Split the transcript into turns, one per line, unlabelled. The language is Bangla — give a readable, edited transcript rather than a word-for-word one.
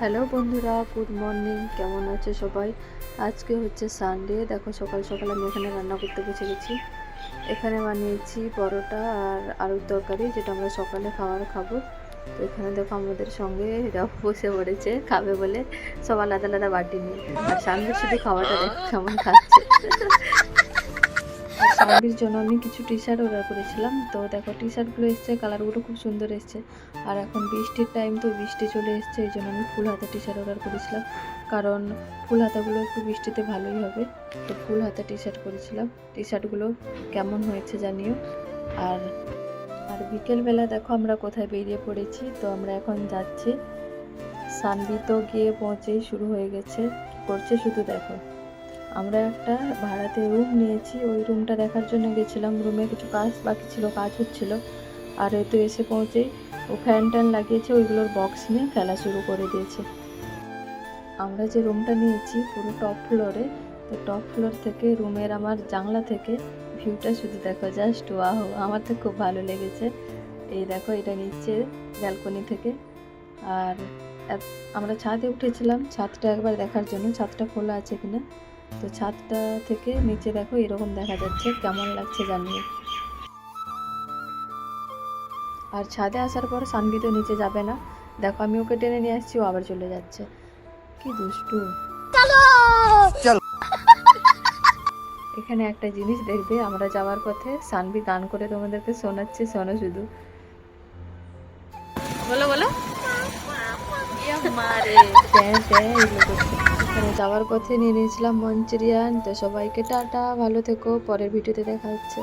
হ্যালো বন্ধুরা, গুড মর্নিং। কেমন আছে সবাই? আজকে হচ্ছে সানডে। দেখো সকাল সকাল আমি এখানে রান্না করতে বসে গেছি। এখানে বানিয়েছি পরোটা আর আলুর তরকারি, যেটা আমরা সকালে খাবো। তো এখানে দেখো আমাদের সঙ্গে এরা বসে পড়েছে খাবে বলে, সব আলাদা আলাদা বাটি নিয়ে। আর সানভি শুধু খাওয়াটা দেখো কেমন খাচ্ছে। আর সানভির জন্য আমি কিছু টি শার্ট অর্ডার করেছিলাম। তো দেখো টি শার্টগুলো এসছে, কালারগুলো খুব সুন্দর এসছে। আর এখন বৃষ্টির টাইম, তো বৃষ্টি চলে এসছে, এই জন্য আমি ফুল হাতা টি শার্ট অর্ডার করেছিলাম, কারণ ফুল হাতাগুলো একটু বৃষ্টিতে ভালোই হবে। তো ফুল হাতা টি শার্ট করেছিলাম। টি শার্টগুলো কেমন হয়েছে জানিও। আর আর বিকেলবেলা দেখো আমরা কোথায় বেরিয়ে পড়েছি। তো আমরা এখন যাচ্ছি। সানভি তো গিয়ে পৌঁছেই শুরু হয়ে গেছে, কি করছে শুধু দেখো। আমরা একটা ভাড়াতে রুম নিয়েছি, ওই রুমটা দেখার জন্য গেছিলাম। রুমে কিছু কাজ বাকি ছিল, কাজ হচ্ছিল। আর এই তো এসে পৌঁছেই ও ফ্যান ট্যান লাগিয়েছে, ওইগুলোর বক্স নিয়ে খেলা শুরু করে দিয়েছে। আমরা যে রুমটা নিয়েছি পুরো টপ ফ্লোরে। তো টপ ফ্লোর থেকে রুমের আমার জানলা থেকে ভিউটা শুধু দেখো, জাস্ট ওয়াও! আমার তো খুব ভালো লেগেছে। এই দেখো, এটা নিচে ব্যালকনি থেকে। আর আমরা ছাদে উঠেছিলাম ছাদটা একবার দেখার জন্য, ছাদটা খোলা আছে কিনা। তো ছাদটা থেকে নিচে দেখো এরকম দেখা যাচ্ছে, কেমন লাগছে জানিয়ে। আর ছাদে আসার পর সানভি তো নিচে যাবে না। দেখো আমি ওকে টেনে নিয়ে আসছি, ও আবার চলে যাচ্ছে। কি দুষ্টু! এখানে একটা জিনিস দেখবে, আমরা যাওয়ার পথে সানভি গান করে তোমাদেরকে শোনাচ্ছে, শোনো শুধু। বলো বলো। এখানে যাওয়ার পথে নিয়ে নিয়েছিলাম মঞ্চুরিয়ান। তো সবাইকে টাটা, ভালো থেকো, পরের ভিডিওতে দেখা হচ্ছে।